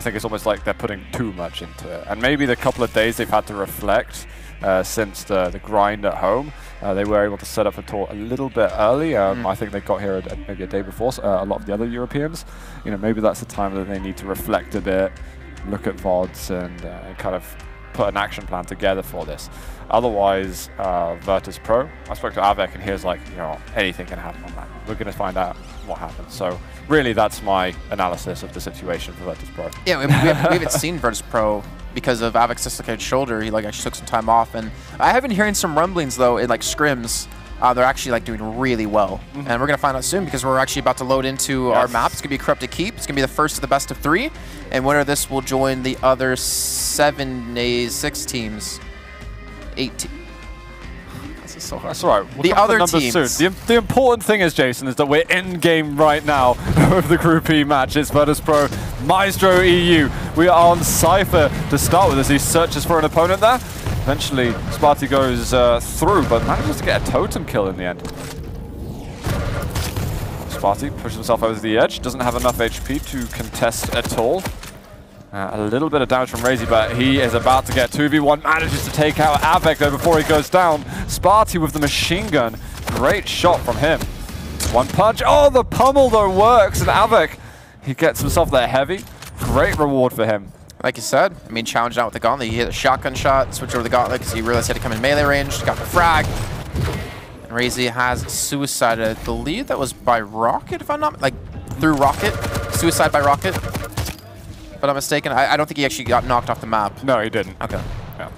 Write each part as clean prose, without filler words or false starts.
think it's almost like they're putting too much into it. And maybe the couple of days they've had to reflect since the grind at home, they were able to set up the tour a little bit early. I think they got here maybe a day before a lot of the other Europeans. You know, maybe that's the time that they need to reflect a bit, look at VODs, and kind of put an action plan together for this. Otherwise, Virtus Pro, I spoke to Avek and he was like, you know, anything can happen on that. We're going to find out what happens. So really, that's my analysis of the situation for Virtus Pro. Yeah, we haven't seen Virtus Pro because of Avek's dislocated shoulder. He actually took some time off, and I have been hearing some rumblings though in scrims. They're actually doing really well, and we're gonna find out soon because we're actually about to load into our map. It's gonna be Corrupted Keep. It's gonna be the first of the best of 3, and winner of this will join the other 6 teams. 8 teams. This is so hard. That's all right. We'll the other teams. Soon. The important thing is, Jason, is that we're in game right now with the Group E match. It's Virtus Pro, Myztro EU. We are on Cypher to start with as he searches for an opponent there. Eventually, Sparty goes through, but manages to get a totem kill in the end. Sparty pushes himself over the edge, doesn't have enough HP to contest at all. A little bit of damage from Razy, but he is about to get 2v1, manages to take out Avek though before he goes down. Sparty with the machine gun, great shot from him. One punch, oh, the pummel though works, and Avek, he gets himself there heavy. Great reward for him. Like you said, I mean, challenged out with the gauntlet. He hit a shotgun shot, switched over the gauntlet because he realized he had to come in melee range, got the frag. And Razy has suicided. I believe that was by Rocket, if I'm not, through Rocket. Suicide by Rocket. If I'm not mistaken, I don't think he actually got knocked off the map. No, he didn't. Okay. Yeah.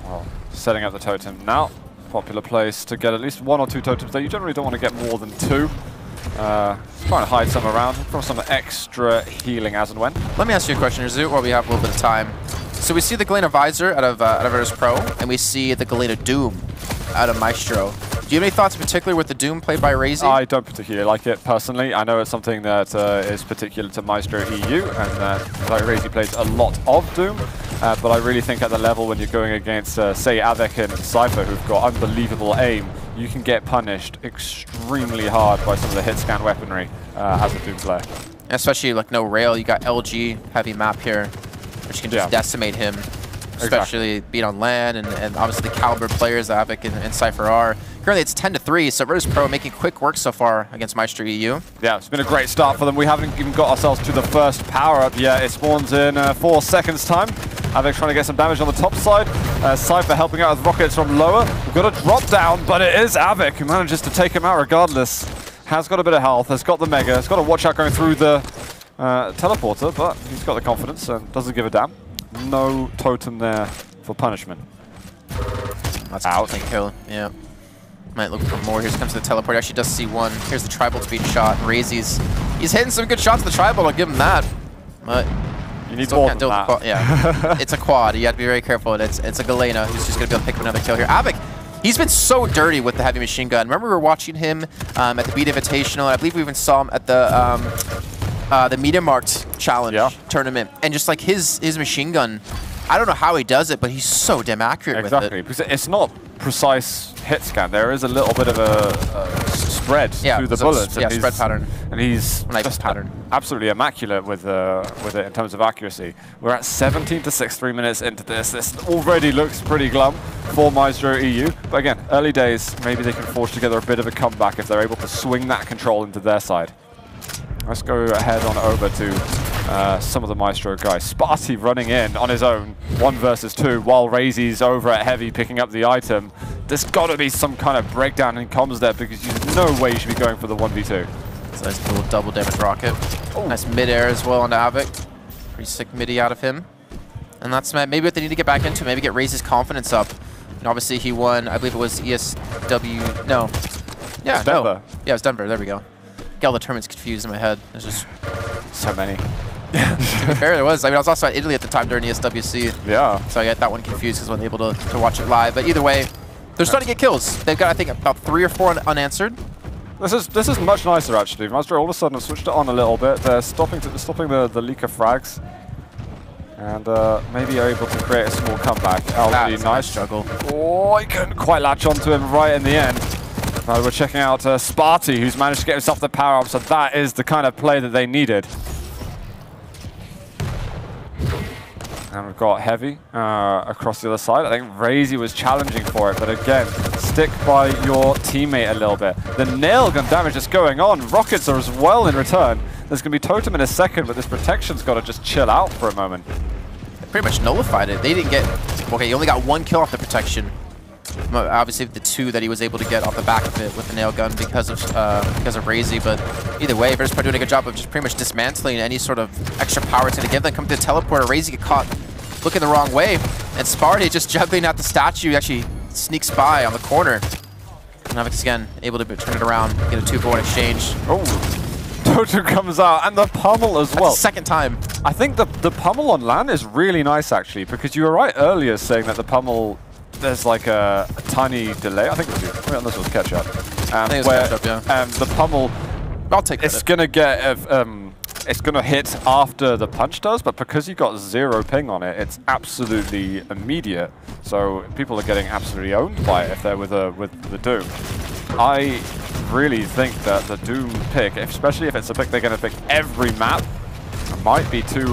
Well, setting up the totem now. Popular place to get at least 1 or 2 totems there. You generally don't want to get more than 2. Trying to hide some around for some extra healing as and when. Let me ask you a question, Rizu, while we have a little bit of time. So we see the Galena Visor out of Virtus Pro, and we see the Galena Doom out of Myztro. Do you have any thoughts in particular with the Doom played by Razy? I don't particularly like it personally. I know it's something that is particular to Myztro EU, and Razy plays a lot of Doom. But I really think at the level when you're going against, say, Avek and Cypher, who've got unbelievable aim, you can get punished extremely hard by some of the hit scan weaponry as a Doom player. Especially no rail, you got LG heavy map here, which can just decimate him, especially being on land, and obviously the caliber players that Avek and Cypher are. Currently it's 10-3, so Virtus Pro making quick work so far against Myztro EU. Yeah, it's been a great start for them. We haven't even got ourselves to the first power-up yet. It spawns in 4 seconds time. Avek trying to get some damage on the top side. Cypher helping out with rockets from lower. We've got a drop down, but it is Avek who manages to take him out regardless. Has got a bit of health, has got the Mega, has got to watch out going through the teleporter, but he's got the confidence and doesn't give a damn. No totem there for punishment. That's a clean kill, yeah. Might look for more. Here comes the teleport. Actually does see one. Here's the tribal speed shot. Razy's he's hitting some good shots at the tribal. I'll give him that. But you need more than that. Yeah, it's a quad. You have to be very careful. It's a Galena who's just going to be able to pick up another kill here. Avek, he's been so dirty with the heavy machine gun. Remember we were watching him at the Beat Invitational. I believe we even saw him at the Media Marked Challenge tournament. And just his machine gun, I don't know how he does it, but he's so damn accurate with it. Exactly, because it's not precise hit scan. There is a little bit of a spread to the bullets. Yeah, spread pattern. And he's just absolutely immaculate with it in terms of accuracy. We're at 17 to 6, 3 minutes into this. This already looks pretty glum for Myztro EU. But again, early days, maybe they can forge together a bit of a comeback if they're able to swing that control into their side. Let's go ahead on over to some of the Myztro guys. Sparty running in on his own, 1 versus 2, while Razy's over at heavy picking up the item. There's got to be some kind of breakdown in comms there because there's no way you should be going for the 1v2. So nice little double damage rocket. Ooh. Nice mid-air as well onto Avek. Pretty sick midi out of him. And that's maybe what they need to get back into, maybe get Razy's confidence up. And obviously he won, I believe it was ESW, no. Yeah, Denver. Yeah, it was Denver, there we go. Get all the tournaments confused in my head. There's just so many. To be fair, there was. I mean, I was also at Italy at the time during ESWC. Yeah. So I got that one confused because I wasn't able to watch it live. But either way, they're starting to get kills. They've got, I think, about 3 or 4 unanswered. This is much nicer actually. Myztro all of a sudden have switched it on a little bit. They're stopping the leaker frags, and maybe are able to create a small comeback. LG, nice struggle. Oh, he couldn't quite latch onto him right in the end. We're checking out Sparty, who's managed to get himself the power up. So that is the kind of play that they needed. And we've got Heavy across the other side. I think Razy was challenging for it, but again, stick by your teammate a little bit. The nail gun damage is going on. Rockets are as well in return. There's going to be Totem in a second, but this protection's got to just chill out for a moment. They pretty much nullified it. They didn't get... Okay, he only got 1 kill off the protection. Obviously, the 2 that he was able to get off the back of it with the nail gun because of Razy, but either way, Virtus.pro doing a good job of just pretty much dismantling any sort of extra power it's going to give them. Come to the teleporter, Razy get caught looking the wrong way, and Sparty just juggling at the statue actually sneaks by on the corner. And Avix again able to turn it around, get a 2-for-1 exchange. Oh, Totem comes out, and the pummel as well. That's the second time. I think the pummel on land is really nice actually, because you were right earlier saying that the pummel, there's like a tiny delay. I think it was you. Wait, this was catch up. I think it was catch up, yeah. The pummel, I'll take it's gonna get it's gonna hit after the punch does, but because you got 0 ping on it, it's absolutely immediate. So people are getting absolutely owned by it if they're with the Doom. I really think that the Doom pick, especially if it's a pick they're gonna pick every map, might be to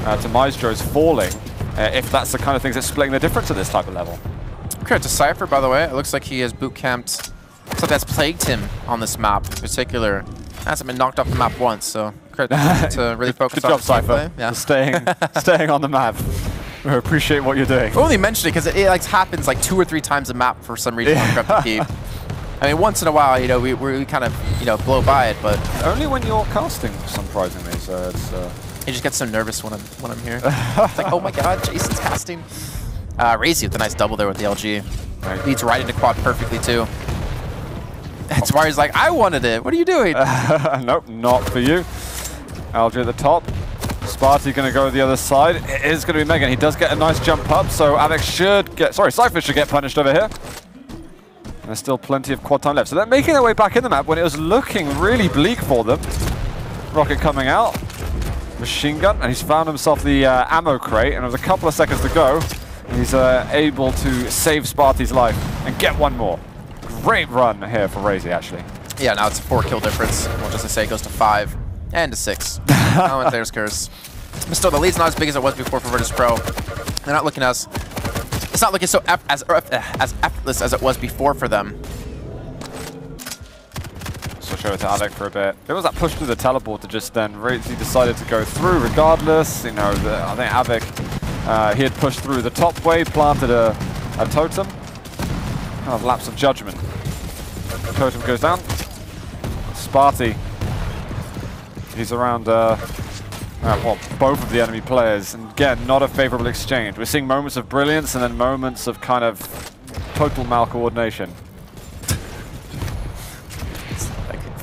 Myztro's falling. If that's the kind of things that's splitting the difference at this type of level. Credit to Cypher, by the way. It looks like he has boot camped something that's plagued him on this map in particular. Hasn't been knocked off the map once, so credit to really focus on Good job, Cypher. Yeah. Staying on the map. We appreciate what you're doing. Only mention it because it like happens like 2 or 3 times a map for some reason on Cryptic Keep. I mean, once in a while, you know, we kind of, you know, blow by it, but only when you're casting, surprisingly. So it's. He just gets so nervous when I'm here. It's like, oh my god, Jason's casting. Razy with a nice double there with the LG. Right. Leads right into quad perfectly too. And Sparty's like, I wanted it. What are you doing? Nope, not for you. LG at the top. Sparty going to go to the other side. It is going to be Megan. He does get a nice jump up, so Avex should get... Sorry, Cypher should get punished over here. And there's still plenty of quad time left. So they're making their way back in the map when it was looking really bleak for them. Rocket coming out. Machine gun, and he's found himself the ammo crate, and with a couple of seconds to go, he's able to save Sparty's life and get one more. Great run here for Razy, actually. Yeah, now it's a 4-kill difference. Well, just to say, it goes to 5 and to 6. Oh, and there's Curse. But still, the lead's not as big as it was before for Virtus.pro. They're not looking as... It's not looking so as effortless as it was before for them. Switch over to Alec for a bit. There was that push through the teleporter just then. Razy decided to go through regardless. You know, I think Avik, he had pushed through the top way, planted a totem. Kind of lapse of judgment. Totem goes down. Sparty. He's around, well, both of the enemy players. And again, not a favorable exchange. We're seeing moments of brilliance and then moments of kind of total malcoordination.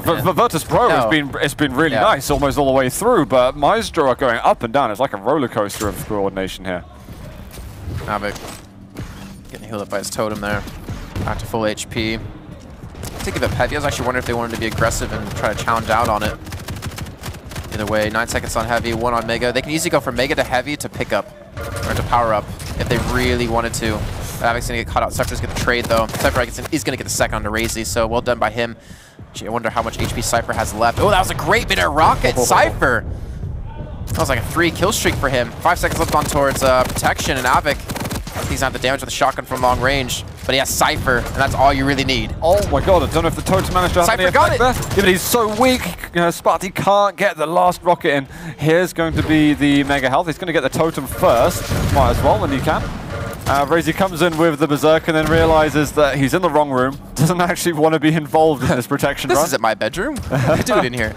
For Virtus.pro, it's been really nice almost all the way through, but Myztro are going up and down. It's like a roller coaster of coordination here. Avik getting healed up by his totem there. Back to full HP. To give up heavy, I was actually wondering if they wanted to be aggressive and try to challenge out on it. Either way, 9 seconds on heavy, 1 on mega. They can easily go from mega to heavy to pick up, or to power up, if they really wanted to. Avik's gonna get caught out. Cypher's gonna trade though. Cypher is gonna get the second onto Razy, so well done by him. Gee, I wonder how much HP Cypher has left. Oh, that was a great bit of rocket, Cypher! That was like a 3-kill streak for him. 5 seconds left on towards protection, and Avik, he's not the damage with a shotgun from long range, but he has Cypher, and that's all you really need. Oh my god, I don't know if the totem managed to have any effect there. Yeah, but he's so weak. Sparty can't get the last rocket in. Here's going to be the mega health. He's going to get the totem first. Might as well when he can. Razy comes in with the Berserk and then realizes that he's in the wrong room. Doesn't actually want to be involved in this protection run. This isn't my bedroom. I do it in here.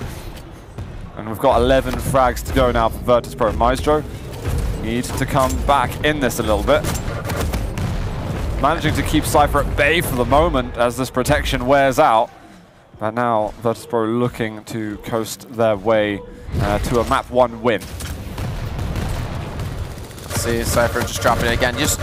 And we've got 11 frags to go now for Virtus.pro. Myztro needs to come back in this a little bit. Managing to keep Cypher at bay for the moment as this protection wears out. But now Virtus.pro looking to coast their way to a map 1 win. See, Cypher just dropping it again. Just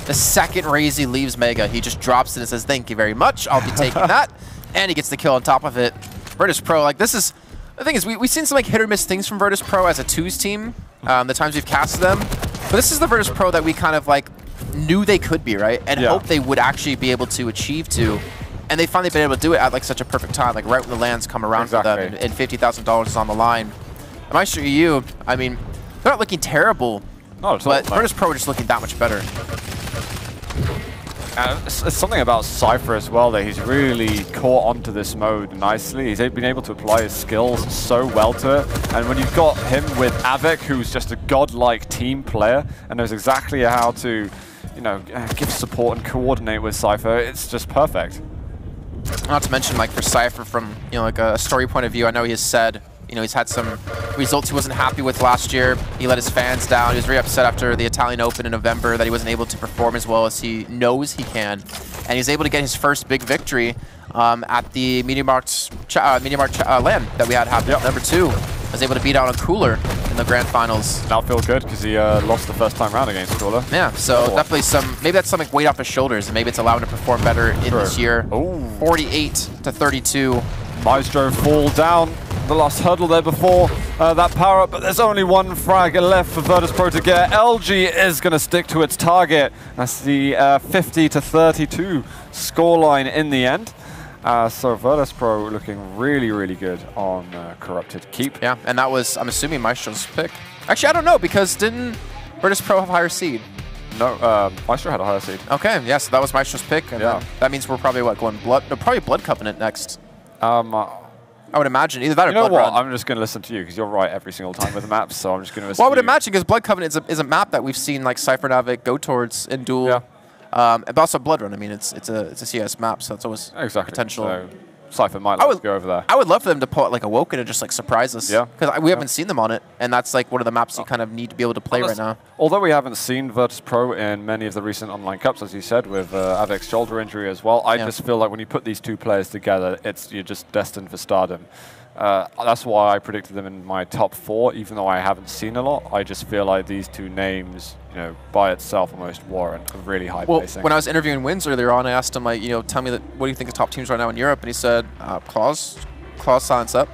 the second Razy leaves Mega, he just drops it and says, "Thank you very much. I'll be taking that." And he gets the kill on top of it. Virtus.pro, like this is the thing is we've seen some like hit or miss things from Virtus.pro as a 2s team. The times we've casted them, but this is the Virtus.pro that we kind of like knew they could be, right, and hoped they would actually be able to achieve to. And they finally been able to do it at like such a perfect time, like right when the lands come around for them, and $50,000 is on the line. And Myztro EU, I mean, they're not looking terrible Not at all, But no. Virtus Pro are just looking that much better. It's something about Cypher as well that he's really caught onto this mode nicely. He's been able to apply his skills so well to it. And when you've got him with Avik, who's just a godlike team player and knows exactly how to, you know, give support and coordinate with Cypher, it's just perfect. Not to mention, like, for Cypher from, you know, like a story point of view, I know he has said, you know, he's had some results he wasn't happy with last year. He let his fans down. He was very upset after the Italian Open in November that he wasn't able to perform as well as he knows he can. And he's able to get his first big victory at the MediaMarkt LAN that we had happen. Yep. Number 2 was able to beat out a Cooler in the grand finals. That'll feel good because he lost the first time round against Cooler. Yeah, so definitely maybe that's something weight off his shoulders, and maybe it's allowing him to perform better in this year. 48-32. Myztro fall down the last hurdle there before that power up, but there's only one frag left for Virtus Pro to get. LG is going to stick to its target. That's the 50-32 scoreline in the end. So Virtus Pro looking really, really good on Corrupted Keep. Yeah, and that was, I'm assuming, Myztro's pick. Actually, I don't know, because didn't Virtus Pro have a higher seed? No, Myztro had a higher seed. Okay, yeah, so that was Myztro's pick. And then that means we're probably, what, going Blood? No, probably Blood Covenant next. I would imagine either that or Blood Run. I'm just going to listen to you because you're right every single time with the maps, so I'm just going to listen Well, I would imagine because Blood Covenant is a map that we've seen like Cypher and Avik go towards in Duel. Yeah. But also Blood Run. I mean, it's a CS map, so it's always potential. So Cypher might like to go over there. I would love for them to pull out like Awoken and just like surprise us. Yeah. Because we haven't seen them on it, and that's like one of the maps you kind of need to be able to play right now. Although we haven't seen Virtus Pro in many of the recent online cups, as you said, with Avik's shoulder injury as well, I just feel like when you put these two players together, you're just destined for stardom. That's why I predicted them in my top 4, even though I haven't seen a lot. I just feel like these two names, you know, by itself almost warrant a really high placing. When I was interviewing Wins earlier on, I asked him, like, you know, tell me what do you think of top teams right now in Europe? And he said, Claws, Silence Up,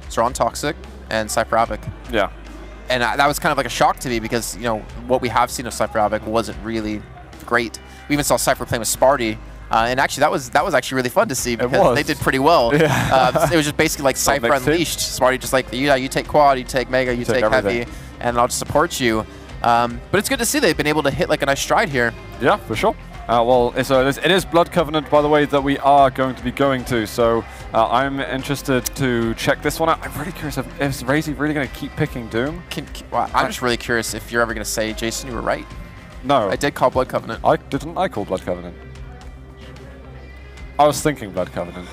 Zeron Toxic, and Cypher Avik. Yeah. And that was kind of like a shock to me because, you know, what we have seen of Cypher Avik wasn't really great. We even saw Cypher playing with Sparty. And actually, that was actually really fun to see because they did pretty well. Yeah. It was just basically like Cypher Unleashed. Smarty just like, yeah, you take quad, you take mega, you take heavy, and I'll just support you. But it's good to see they've been able to hit like a nice stride here. Yeah, for sure. Well, it is Blood Covenant, by the way, that we are going to be going to. So I'm interested to check this one out. I'm really curious if Razy really going to keep picking Doom. Well, I'm just really curious if you're ever going to say, Jason, you were right. No. I did call Blood Covenant. I call Blood Covenant. I was thinking Blood Covenant.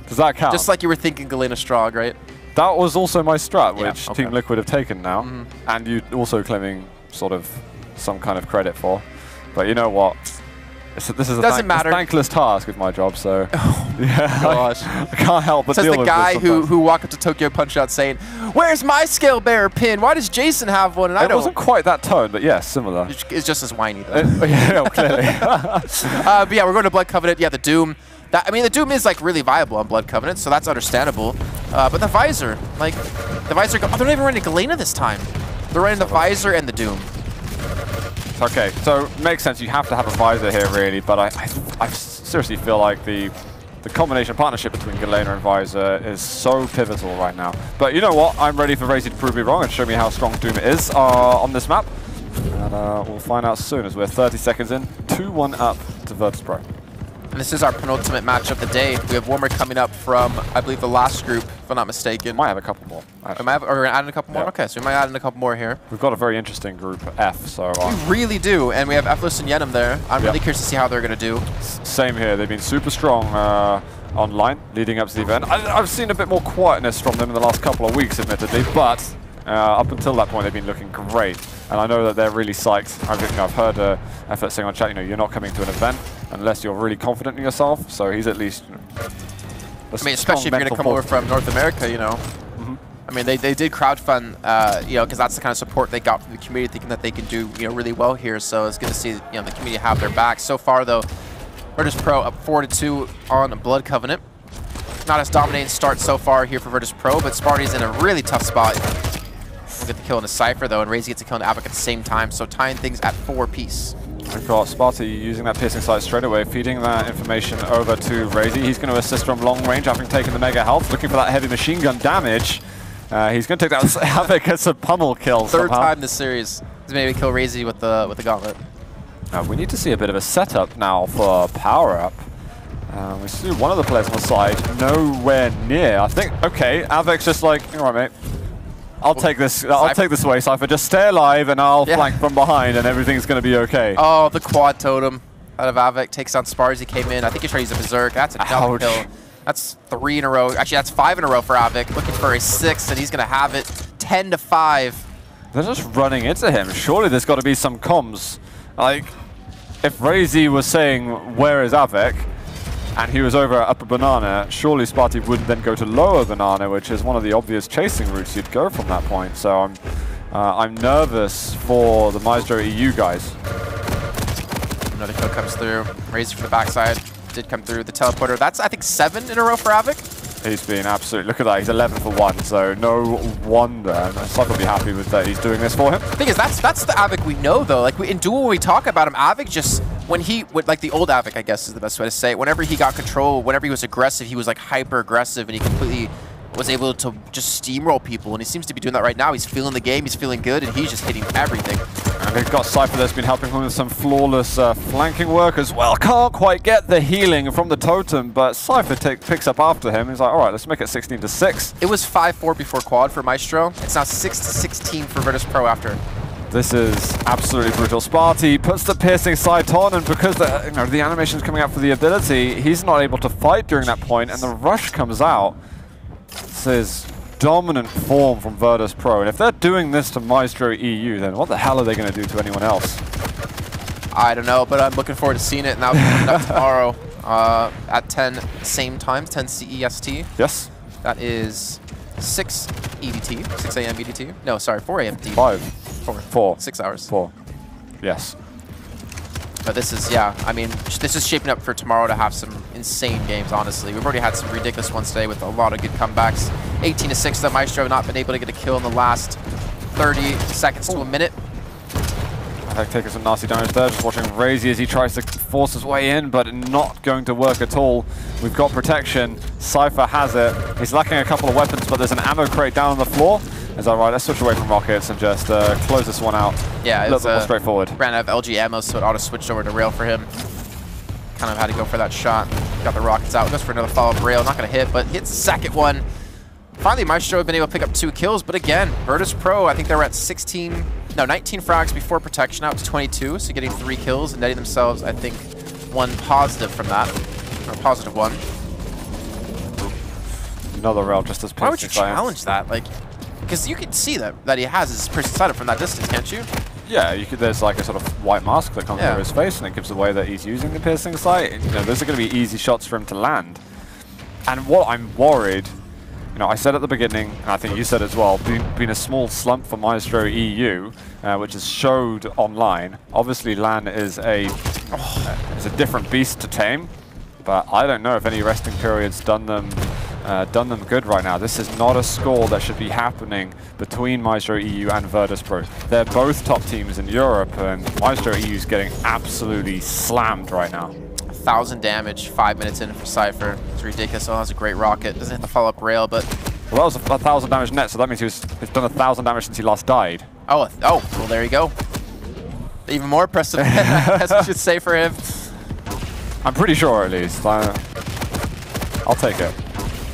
Does that count? Just like you were thinking Galena Strahd, right? That was also my strat, which Team Liquid have taken now. And you also claiming sort of some kind of credit for. But you know what? This is a thankless task with my job, so gosh. I can't help but deal with this. Says the guy who walked up to Tokyo Punch-Out saying, "Where's my scale bearer pin? Why does Jason have one?" And it wasn't quite that tone, but yeah, similar. It's just as whiny though. Yeah, clearly. But yeah, we're going to Blood Covenant. Yeah, the Doom. I mean, the Doom is like really viable on Blood Covenant, so that's understandable. But the Visor, like the Visor, they're not even running Galena this time. They're running the Visor and the Doom. Okay, so makes sense. You have to have a Visor here, really. But I seriously feel like the combination partnership between Galena and Visor is so pivotal right now. But you know what? I'm ready for Razy to prove me wrong and show me how strong Doom is on this map. And we'll find out soon as we're 30 seconds in. 2-1 up to Virtus Pro. And this is our penultimate match of the day. We have one more coming up from, I believe, the last group, if I'm not mistaken. Might have a couple more. Are we adding a couple more? Okay, so we might add in a couple more here. We've got a very interesting group F, so... we really do, and we have Efless and Yenim there. I'm really curious to see how they're going to do. Same here. They've been super strong online leading up to the event. I've seen a bit more quietness from them in the last couple of weeks, admittedly, but up until that point, they've been looking great. And I know that they're really psyched. I've heard Effort saying on chat, you know, you're not coming to an event unless you're really confident in yourself. So he's at least, you know, I mean, especially if you're going to come over from North America, you know. I mean, they did crowdfund, you know, because that's the kind of support they got from the community, thinking that they can do, you know, really well here. So it's good to see, you know, the community have their back. So far, though, Virtus Pro up 4-2 on Blood Covenant. Not as dominating start so far here for Virtus Pro, but Sparty's in a really tough spot. We'll get the kill in a Cypher, though, and Razy gets a kill in Avik at the same time, so tying things at 4 apiece. We've got Sparty using that piercing sight straight away, feeding that information over to Razy. He's going to assist from long range, having taken the mega health, looking for that heavy machine gun damage. He's going to take that. Avik gets a pummel kill Third time this series. He's maybe kill Razy with the gauntlet. We need to see a bit of a setup now for power-up. We see one of the players on the side nowhere near. I think, okay, Avic's just like, all right, mate. I'll take this away, Cypher. Just stay alive and I'll flank from behind and everything's going to be okay. Oh, the quad totem out of Avic takes down Spars. He came in. I think he's trying to use a Berserk. That's another kill. That's 3 in a row. Actually, that's 5 in a row for Avic. Looking for a 6th, and he's going to have it 10-5. They're just running into him. Surely there's got to be some comms. Like, if Razy was saying, where is Avic? And he was over at upper banana, surely Sparty wouldn't then go to lower banana, which is one of the obvious chasing routes you'd go from that point. So I'm nervous for the Myztro EU guys. Another kill comes through. Razy from the backside did come through. The teleporter. That's, I think, 7 in a row for Avic. He's been absolutely, look at that, he's 11 for 1, so no wonder. Cypher will be happy with that he's doing this for him. The thing is, that's the Avic we know, though. Like, in Duel, when we talk about him, Avic just, when he, like the old Avic, I guess is the best way to say it, whenever he got control, whenever he was aggressive, he was like hyper-aggressive, and he completely was able to just steamroll people, and he seems to be doing that right now. He's feeling the game, he's feeling good, and he's just hitting everything. And they've got Cypher that's been helping him with some flawless flanking work as well. Can't quite get the healing from the totem, but Cypher picks up after him. He's like, all right, let's make it 16-6. It was 5-4 before quad for Myztro. It's now 6-16 for Virtus Pro after. This is absolutely brutal. Sparty puts the piercing sight on, and because the animation is coming out for the ability, he's not able to fight during that point, and the rush comes out. This is dominant form from Virtus Pro, and if they're doing this to Myztro EU, then what the hell are they going to do to anyone else? I don't know, but I'm looking forward to seeing it, and that'll be coming up tomorrow at 10 same time, 10 CEST. Yes. That is 6 EDT, 6 a.m. EDT. No, sorry, 4 a.m. EDT. 4. 6 hours. 4. Yes. But this is, yeah, I mean, this is shaping up for tomorrow to have some insane games, honestly. We've already had some ridiculous ones today with a lot of good comebacks. 18-6 that Myztro have not been able to get a kill in the last 30 seconds to a minute. I think taking some nasty damage there, just watching Razy as he tries to force his way in, but not going to work at all. We've got protection. Cypher has it. He's lacking a couple of weapons, but there's an ammo crate down on the floor. Is that right? Let's switch away from rockets and just close this one out. Yeah, a little bit more straightforward. Ran out of LG ammo, so it auto-switched over to rail for him. Kind of had to go for that shot. Got the rockets out. Goes for another follow-up rail. Not going to hit, but hits the second one. Finally, Myztro have been able to pick up 2 kills, but again, Virtus Pro, I think they were at 19 frags before protection, out to 22, so getting 3 kills and netting themselves, I think, 1 positive from that, or a positive 1. Another rail just as piercing. Why would you challenge that? Like, because you can see that he has his piercing sight from that distance, can't you? Yeah, there's like a sort of white mask that comes over his face, and it gives away that he's using the piercing sight. Those are going to be easy shots for him to land. And what I'm worried, I said at the beginning, and I think you said as well, been a small slump for Myztro EU, which is showed online. Obviously, LAN is a different beast to tame, but I don't know if any resting periods done them good right now. This is not a score that should be happening between Myztro EU and Virtus Pro. They're both top teams in Europe, and Myztro EU is getting absolutely slammed right now. 1,000 damage, 5 minutes in for Cypher. It's ridiculous. Oh, that's a great rocket. Doesn't hit the follow-up rail, but... Well, that was 1,000 damage net, so that means he's done 1,000 damage since he last died. Oh, well, there you go. Even more impressive, as we should say for him. I'm pretty sure, at least. I'll take it.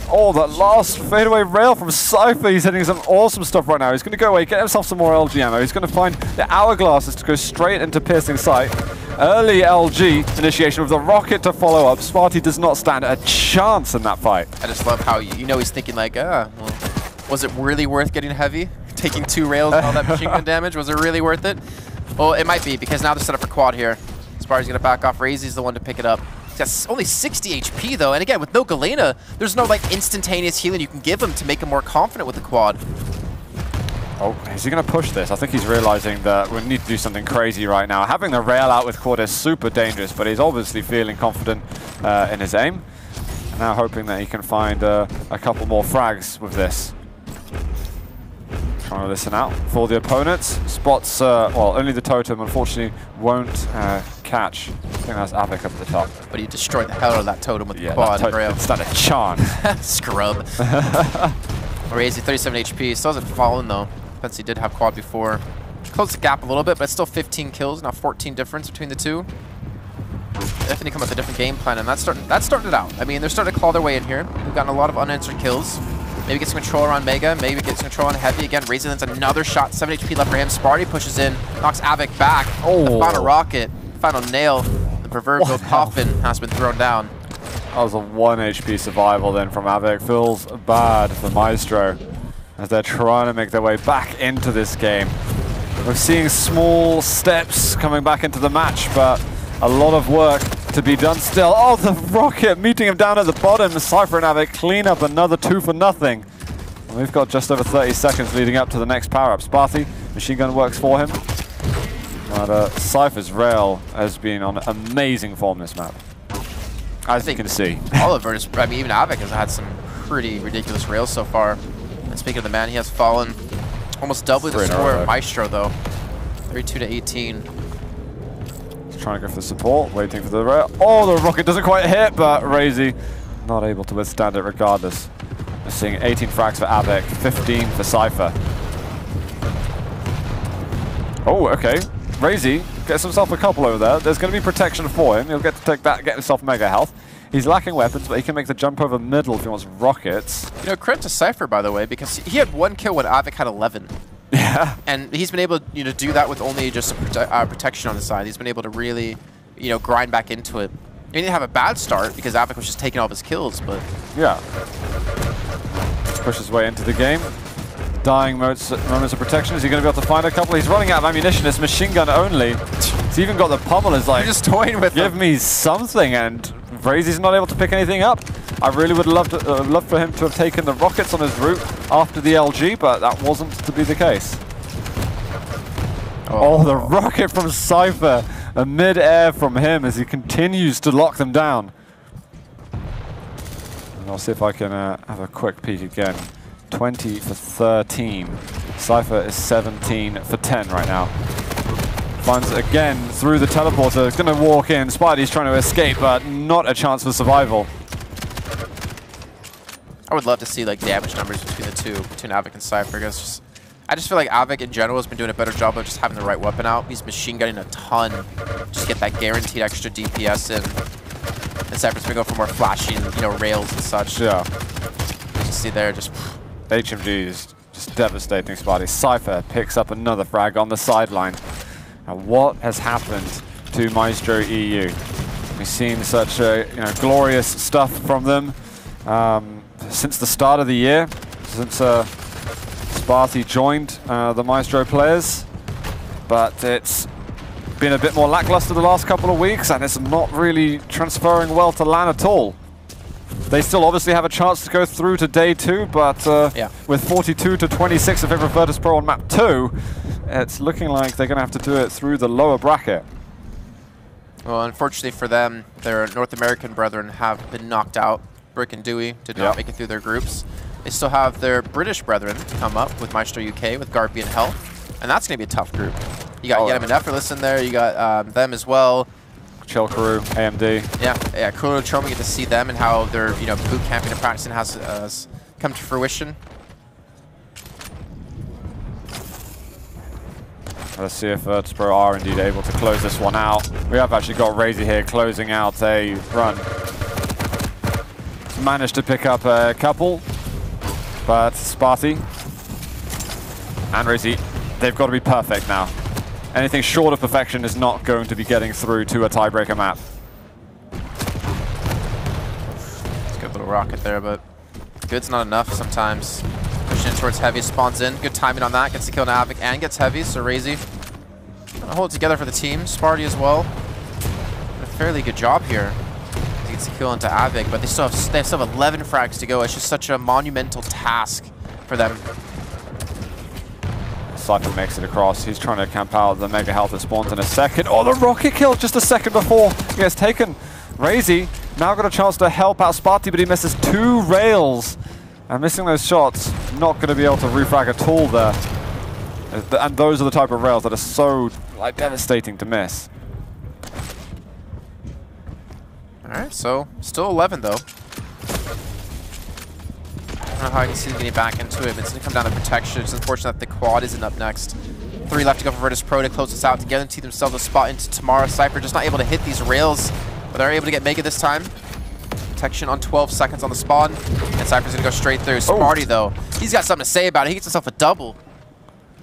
Oh, that last fadeaway rail from Cypher. He's hitting some awesome stuff right now. He's going to go away, get himself some more LG ammo. He's going to find the hourglasses to go straight into piercing sight. Early LG initiation with the rocket to follow up. Sparty does not stand a chance in that fight. I just love how, he's thinking like, well, was it really worth getting heavy? Taking 2 rails and all that machine gun damage, was it really worth it? Well, it might be, because now they're set up for quad here. Sparty's going to back off. Razy's the one to pick it up. He's got only 60 HP though, and again, with no Galena, there's no like instantaneous healing you can give him to make him more confident with the quad. Oh, is he going to push this? I think he's realizing that we need to do something crazy right now. Having the rail out with quad is super dangerous, but he's obviously feeling confident in his aim. And now hoping that he can find a couple more frags with this. Trying to listen out for the opponents. Spots, well, only the totem, unfortunately, won't catch. I think that's Avic up at the top. But he destroyed the hell out of that totem with the quad. Yeah, didn't stand a chance. Scrub. Razy, 37 HP. Still hasn't fallen, though. Since he did have quad before. closed the gap a little bit, but it's still 15 kills, now 14 difference between the two. Definitely come with a different game plan, and that's starting it out. I mean, they're starting to claw their way in here. We've gotten a lot of unanswered kills. Maybe get some control around Mega, maybe get some control on Heavy. Again, Razy lands another shot, 7 HP left for him. Sparty pushes in, knocks Avik back. Oh. The final rocket, final nail. The proverbial coffin has been thrown down. That was a 1 HP survival then from Avik. Feels bad for Myztro as they're trying to make their way back into this game. We're seeing small steps coming back into the match, but a lot of work to be done still. Oh, the rocket meeting him down at the bottom. Cypher and Avik clean up another 2 for nothing. And we've got just over 30 seconds leading up to the next power-up. Sparty, machine gun works for him. But Cypher's rail has been on amazing form this map, as you can see. Oliver, I mean, even Avik has had some pretty ridiculous rails so far. And speaking of the man, he has fallen almost doubly the score of Myztro, though. 32 to 18. Trying to go for the support, waiting for the rail. Oh, the rocket doesn't quite hit, but Razy not able to withstand it regardless. We're seeing 18 frags for Avik, 15 for Cypher. Oh, okay. Razy gets himself a couple over there. There's going to be protection for him. He'll get to take that, get himself mega health. He's lacking weapons, but he can make the jump over middle if he wants rockets. You know, credit to Cypher, by the way, because he had 1 kill when Avik had 11. Yeah. And he's been able to do that with only just a protection on the side. He's been able to really, grind back into it. He didn't have a bad start because Avik was just taking all of his kills, but... Yeah. Push his way into the game. Dying moments of protection. Is he going to be able to find a couple? He's running out of ammunition. It's machine gun only. He's even got the pummel. It's like, you're just toying with give me something, and Razy's not able to pick anything up. I really would love for him to have taken the rockets on his route after the LG, but that wasn't to be the case. Oh, the rocket from Cypher. A mid-air from him as he continues to lock them down. And I'll see if I can have a quick peek again. 20 for 13. Cypher is 17 for 10 right now. Finds it again through the teleporter. It's going to walk in. Spidey's trying to escape, but not a chance for survival. I would love to see like damage numbers between the two, between Avik and Cypher. Because I just feel like Avik in general has been doing a better job of just having the right weapon out. He's machine gunning a ton, just get that guaranteed extra DPS in. And Cypher's been going for more flashy, rails and such. Yeah. You see there, just HMG is just devastating Spidey. Cypher picks up another frag on the sideline. Now, what has happened to Myztro EU? We've seen such glorious stuff from them since the start of the year, since Sparty joined the Myztro players, but it's been a bit more lackluster the last couple of weeks, and it's not really transferring well to LAN at all. They still obviously have a chance to go through to day 2, but with 42 to 26 in favor of Virtus Pro on map 2, it's looking like they're going to have to do it through the lower bracket. Well, unfortunately for them, their North American brethren have been knocked out. Brick and Dewey did not make it through their groups. They still have their British brethren to come up with Myztro UK, with Garpy and Hell, and that's going to be a tough group. You got Yenim and Effortless in there, you got them as well. Chill Crew, AMD. Yeah, Kuno Chrom, we get to see them and how their boot camping and practicing has come to fruition. Let's see if Virtus Pro are indeed able to close this one out. We have actually got Razy here closing out a run. He's managed to pick up a couple, but Sparty and Razy, they've got to be perfect now. Anything short of perfection is not going to be getting through to a tiebreaker map. It's a good little rocket there, but good's not enough sometimes. Pushing in towards Heavy, spawns in. Good timing on that. Gets the kill on Avik and gets Heavy, so Razy hold it together for the team. Sparty as well. A fairly good job here. He gets the kill into Avik, but they still have 11 frags to go. It's just such a monumental task for them. Cypher makes it across. He's trying to camp out the mega health that spawns in a second. Oh, the rocket kill just a second before he gets taken. Razy now got a chance to help out Sparty, but he misses 2 rails. And missing those shots, not going to be able to refrag at all there. And those are the type of rails that are so devastating to miss. All right, so still 11 though. I don't know how I can see them getting back into it, but it's going to come down to protection. It's unfortunate that the quad isn't up next. 3 left to go for Virtus Pro to close this out to guarantee themselves a spot into tomorrow. Cypher just not able to hit these rails, but they're able to get Mega this time. Protection on 12 seconds on the spawn, and Cypher's going to go straight through. Sparty, though, he's got something to say about it. He gets himself a double.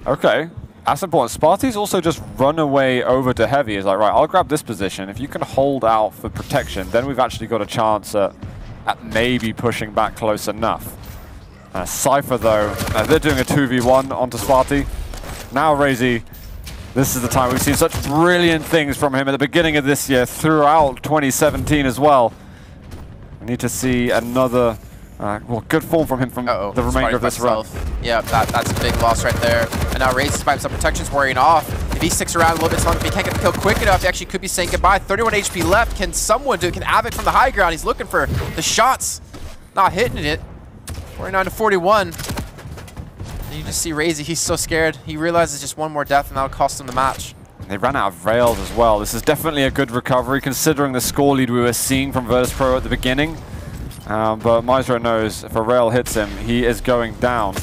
Okay. That's important. Sparty's also just run away over to Heavy. He's like, right, I'll grab this position. If you can hold out for protection, then we've actually got a chance at maybe pushing back close enough. Cypher, though, they're doing a 2v1 onto Sparty. Now, Razy, this is the time we've seen such brilliant things from him at the beginning of this year, throughout 2017 as well. We need to see another well, good form from him from the remainder of this run. Yeah, that's a big loss right there. And now Raze's by himself, protection's wearing off. If he sticks around a little bit longer, if he can't get the kill quick enough, he actually could be saying goodbye. 31 HP left. Can someone do it? Can Avic from the high ground? He's looking for the shots. Not hitting it. 49 to 41. And you just see Raze, he's so scared. He realizes just one more death and that'll cost him the match. They ran out of rails as well. This is definitely a good recovery considering the score lead we were seeing from Virtus Pro at the beginning. But Myztro knows if a rail hits him, he is going down.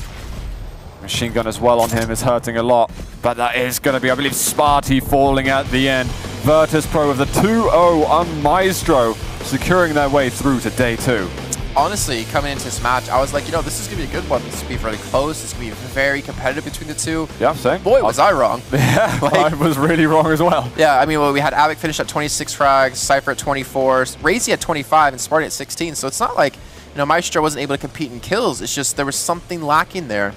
Machine gun as well on him is hurting a lot. But that is going to be, I believe, Sparty falling at the end. Virtus Pro with the 2-0 on Myztro, securing their way through to day 2. Honestly, coming into this match, I was like, you know, this is going to be a good one. This is going to be really close. This is going to be very competitive between the two. Yeah, same. Boy, was I wrong. Yeah, like, I was really wrong as well. Yeah, I mean, well, we had Avic finish at 26 frags, Cypher at 24, Razy at 25, and Sparty at 16. So it's not like, you know, Myztro wasn't able to compete in kills. It's just there was something lacking there.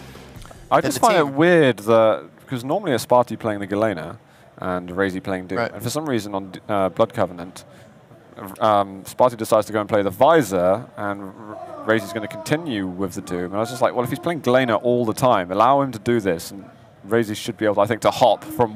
I just find it weird that, because normally it's Sparty playing the Galena and Razy playing Doom. Right. And for some reason on Blood Covenant, Sparty decides to go and play the Visor, and Razy's going to continue with the Doom. And I was just like, well, if he's playing Galena all the time, allow him to do this. And Razy should be able, I think, to hop from